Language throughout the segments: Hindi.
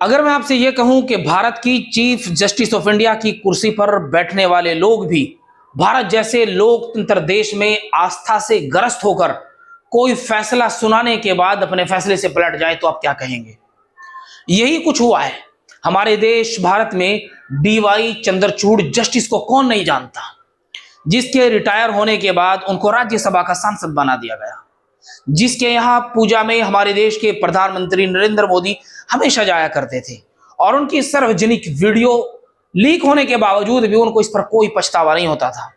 अगर मैं आपसे यह कहूं कि भारत की चीफ जस्टिस ऑफ इंडिया की कुर्सी पर बैठने वाले लोग भी भारत जैसे लोकतंत्र देश में आस्था से ग्रस्त होकर कोई फैसला सुनाने के बाद अपने फैसले से पलट जाए तो आप क्या कहेंगे? यही कुछ हुआ है हमारे देश भारत में। डीवाई चंद्रचूड़ जस्टिस को कौन नहीं जानता, जिसके रिटायर होने के बाद उनको राज्यसभा का सांसद बना दिया गया, जिसके यहाँ पूजा में हमारे देश के प्रधानमंत्री नरेंद्र मोदी हमेशा जाया करते थे और उनकी सार्वजनिक वीडियो लीक होने के बावजूद भी उनको इस पर कोई पछतावा नहीं होता था।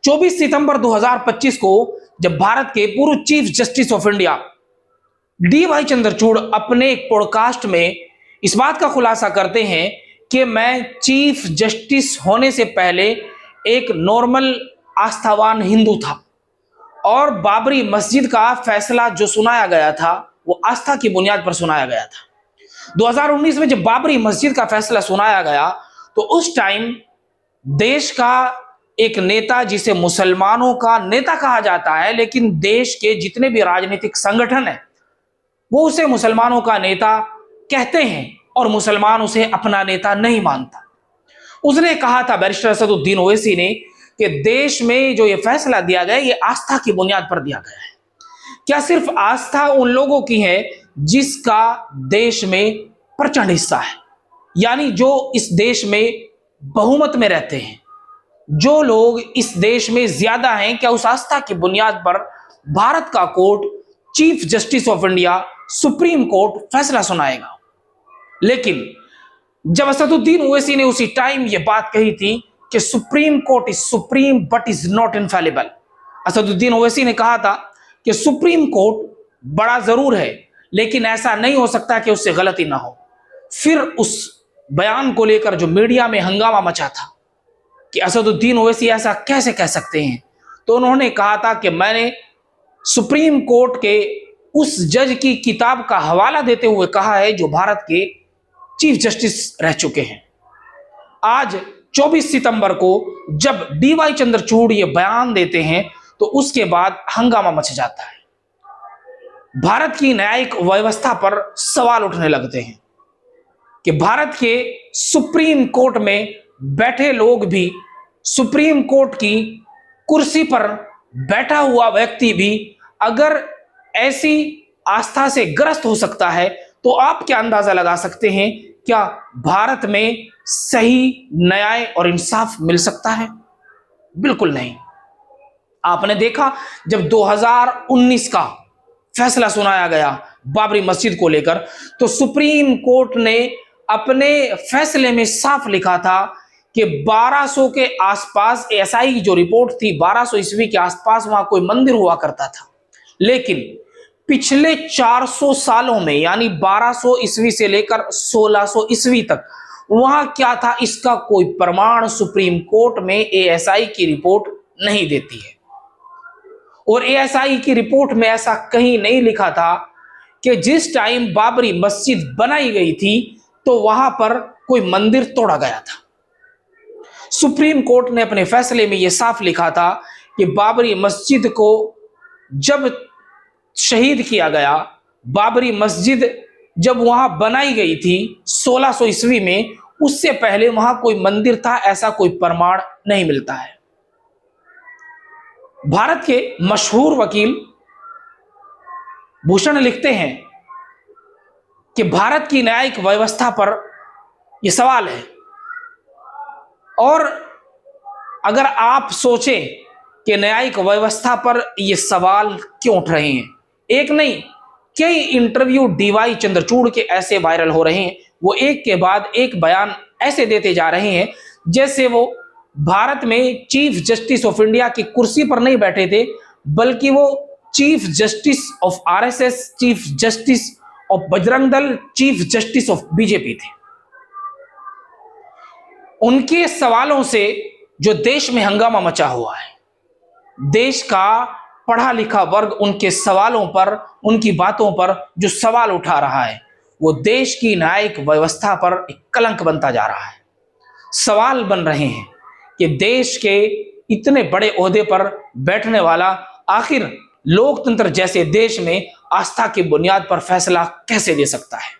24 सितंबर 2025 को जब भारत के पूर्व chief justice of India DY Chandrachud अपने एक पॉडकास्ट में इस बात का खुलासा करते हैं कि मैं चीफ जस्टिस होने से पहले एक नॉर्मल आस्थावान हिंदू था और बाबरी मस्जिद का फैसला जो सुनाया गया था वो आस्था की बुनियाद पर सुनाया गया था। 2019 में जब बाबरी मस्जिद का फैसला सुनाया गया तो उस टाइम देश का एक नेता, जिसे मुसलमानों का नेता कहा जाता है, लेकिन देश के जितने भी राजनीतिक संगठन हैं वो उसे मुसलमानों का नेता कहते हैं और मुसलमान उसे अपना नेता नहीं मानता। उसने कहा था, बैरिस्टर असदुद्दीन ओवैसी ने, कि देश में जो ये फैसला दिया गया ये आस्था की बुनियाद पर दिया गया है। क्या सिर्फ आस्था उन लोगों की है जिसका देश में प्रचंड हिस्सा है, यानी जो इस देश में बहुमत में रहते हैं, जो लोग इस देश में ज्यादा हैं, क्या उस आस्था की बुनियाद पर भारत का court, chief justice of India, supreme court फैसला सुनाएगा? लेकिन जब असदुद्दीन ओवैसी ने उसी टाइम यह बात कही थी कि supreme court is supreme but is not infallible, Asaduddin Owaisi ने कहा था कि सुप्रीम कोर्ट बड़ा जरूर है लेकिन ऐसा नहीं हो सकता कि उससे गलती ना हो। फिर उस बयान को लेकर जो मीडिया में हंगामा मचा था कि असदुद्दीन ओवैसी ऐसा कैसे कह सकते हैं, तो उन्होंने कहा था कि मैंने सुप्रीम कोर्ट के उस जज की किताब का हवाला देते हुए कहा है जो भारत के चीफ जस्टिस रह चुके हैं। आज 24 सितंबर को जब डीवाई चंद्रचूड़ ये बयान देते हैं तो उसके बाद हंगामा मच जाता है। भारत की न्यायिक व्यवस्था पर सवाल उठने लगते हैं कि भारत के सुप्रीम कोर्ट में बैठे लोग भी, सुप्रीम कोर्ट की कुर्सी पर बैठा हुआ व्यक्ति भी अगर ऐसी आस्था से ग्रस्त हो सकता है तो आप क्या अंदाजा लगा सकते हैं, क्या भारत में सही न्याय और इंसाफ मिल सकता है? बिल्कुल नहीं। आपने देखा जब 2019 का फैसला सुनाया गया बाबरी मस्जिद को लेकर, तो सुप्रीम कोर्ट ने अपने फैसले में साफ लिखा था कि 1200 के आसपास, एएसआई की जो रिपोर्ट थी 1200 ईस्वी के आसपास वहां कोई मंदिर हुआ करता था, लेकिन पिछले 400 सालों में यानी 1200 ईस्वी से लेकर 1600 ईस्वी तक वहां क्या था इसका कोई प्रमाण सुप्रीम कोर्ट में एएसआई की रिपोर्ट नहीं देती है। और एएसआई की रिपोर्ट में ऐसा कहीं नहीं लिखा था कि जिस टाइम बाबरी मस्जिद बनाई गई थी तो वहां पर कोई मंदिर तोड़ा गया था। सुप्रीम कोर्ट ने अपने फैसले में यह साफ लिखा था कि बाबरी मस्जिद को जब शहीद किया गया, बाबरी मस्जिद जब वहां बनाई गई थी 1600 ईस्वी में, उससे पहले वहां कोई मंदिर था, ऐसा कोई प्रमाण नहीं मिलता है। भारत के मशहूर वकील भूषण लिखते हैं कि भारत की न्यायिक व्यवस्था पर यह सवाल है, और अगर आप सोचें कि न्यायिक व्यवस्था पर यह सवाल क्यों उठ रहे हैं, एक नहीं कई इंटरव्यू डीवाई चंद्रचूड़ के ऐसे वायरल हो रहे हैं, वो एक के बाद एक बयान ऐसे देते जा रहे हैं जैसे वो भारत में चीफ जस्टिस ऑफ इंडिया की कुर्सी पर नहीं बैठे थे, बल्कि वो chief justice of RSS, chief justice of Bajrang Dal, chief justice of BJP थे। उनके सवालों से जो देश में हंगामा मचा हुआ है, देश का पढ़ा लिखा वर्ग उनके सवालों पर, उनकी बातों पर जो सवाल उठा रहा है, वो देश की न्यायिक व्यवस्था पर एक कलंक बनता जा रहा है। सवाल बन रहे हैं कि देश के इतने बड़े ओहदे पर बैठने वाला आखिर लोकतंत्र जैसे देश में आस्था की बुनियाद पर फैसला कैसे दे सकता है?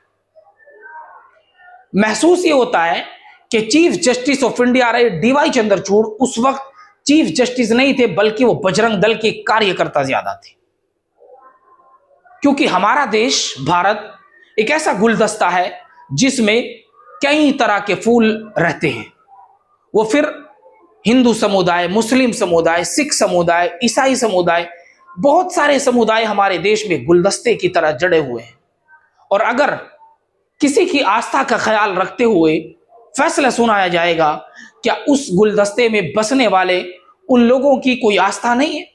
महसूस ये होता है कि चीफ जस्टिस ऑफ इंडिया रहे डीवाई चंद्रचूड़ उस वक्त चीफ जस्टिस नहीं थे, बल्कि वो बजरंग दल के कार्यकर्ता ज्यादा थे। क्योंकि हमारा देश भारत एक ऐसा गुलदस्ता है जिसमें कई तरह के फूल रहते हैं। वो फिर हिंदू समुदाय, मुस्लिम समुदाय, सिख समुदाय, ईसाई समुदाय, बहुत सारे समुदाय हमारे देश में गुलदस्ते की तरह जड़े हुए हैं। और अगर किसी की आस्था का ख्याल रखते हुए फैसला सुनाया जाएगा, क्या उस गुलदस्ते में बसने वाले उन लोगों की कोई आस्था नहीं है?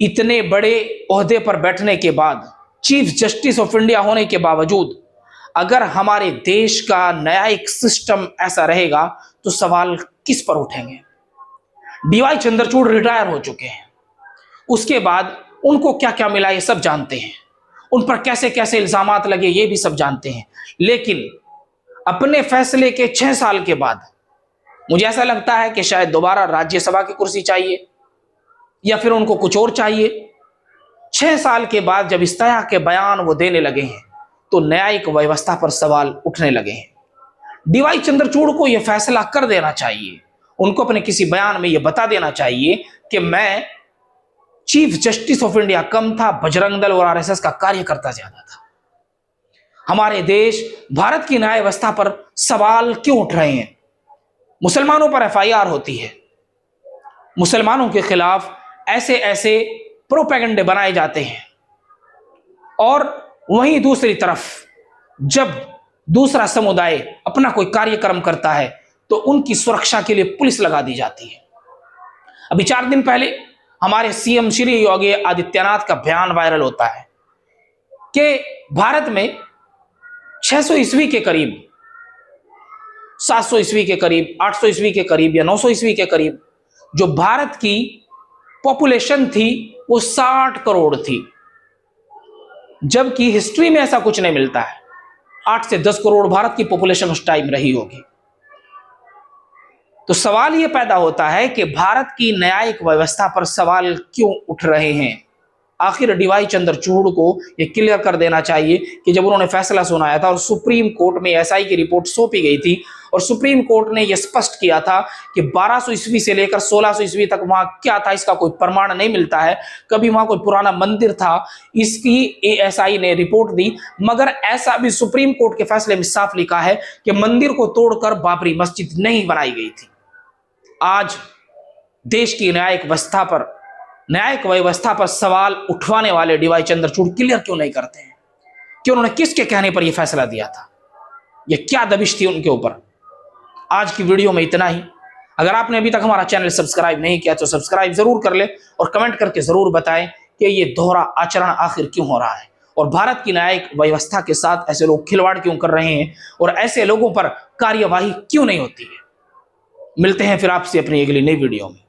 इतने बड़े ओहदे पर बैठने के बाद, चीफ जस्टिस ऑफ इंडिया होने के बावजूद, अगर हमारे देश का न्यायिक सिस्टम ऐसा रहेगा तो सवाल किस पर उठेंगे? डीवाई चंद्रचूड़ रिटायर हो चुके हैं, उसके बाद उनको क्या क्या मिला ये सब जानते हैं, उन पर कैसे कैसे इल्जामात लगे ये भी सब जानते हैं। लेकिन अपने फैसले के 6 साल के बाद मुझे ऐसा लगता है कि शायद दोबारा राज्यसभा की कुर्सी चाहिए या फिर उनको कुछ और चाहिए। 6 साल के बाद जब इस तरह के बयान वो देने लगे हैं तो न्यायिक व्यवस्था पर सवाल उठने लगे हैं। डीवाई चंद्रचूड़ को यह फैसला कर देना चाहिए, उनको अपने किसी बयान में यह बता देना चाहिए कि मैं चीफ जस्टिस ऑफ इंडिया कम था, बजरंग दल और आरएसएस का कार्यकर्ता ज्यादा था। हमारे देश भारत की न्याय व्यवस्था पर सवाल क्यों उठ रहे हैं? मुसलमानों पर एफआईआर होती है, मुसलमानों के खिलाफ ऐसे ऐसे प्रोपेगेंडे बनाए जाते हैं, और वहीं दूसरी तरफ जब दूसरा समुदाय अपना कोई कार्यक्रम करता है तो उनकी सुरक्षा के लिए पुलिस लगा दी जाती है। अभी 4 दिन पहले हमारे सीएम श्री योगी आदित्यनाथ का बयान वायरल होता है कि भारत में 600 ईस्वी के करीब, 700 ईस्वी के करीब, 800 ईस्वी के करीब या 900 ईस्वी के करीब जो भारत की पॉपुलेशन थी वो 60 करोड़ थी, जबकि हिस्ट्री में ऐसा कुछ नहीं मिलता है। 8 से 10 करोड़ भारत की पॉपुलेशन उस टाइम रही होगी। तो सवाल यह पैदा होता है कि भारत की न्यायिक व्यवस्था पर सवाल क्यों उठ रहे हैं? आखिर डीवाई चंद्रचूड़ को यह क्लियर कर देना चाहिए कि जब उन्होंने फैसला सुनाया था और सुप्रीम कोर्ट में एसआई की रिपोर्ट सौंपी गई थी और सुप्रीम कोर्ट ने यह स्पष्ट किया था कि 1200 ईस्वी से लेकर 1600 ईस्वी तक वहां क्या था इसका कोई प्रमाण नहीं मिलता है, कभी वहां कोई पुराना मंदिर था, इसकी एएसआई ने रिपोर्ट दी। मगर ऐसा भी सुप्रीम कोर्ट के फैसले में साफ लिखा है कि मंदिर को तोड़कर बाबरी मस्जिद नहीं बनाई गई थी। आज देश की न्यायिक व्यवस्था पर सवाल उठवाने वाले डीवाई चंद्रचूड़ क्लियर क्यों नहीं करते हैं कि उन्होंने किसके कहने पर यह फैसला दिया था, यह क्या दबिश थी उनके ऊपर। आज की वीडियो में इतना ही। अगर आपने अभी तक हमारा चैनल सब्सक्राइब नहीं किया तो सब्सक्राइब जरूर कर ले और कमेंट करके जरूर बताएं कि यह दोहरा आचरण आखिर क्यों हो रहा है और भारत की न्यायिक व्यवस्था के साथ ऐसे लोग खिलवाड़ क्यों कर रहे हैं और ऐसे लोगों पर कार्यवाही क्यों नहीं होती है। मिलते हैं फिर आपसे अपनी अगली नई वीडियो में।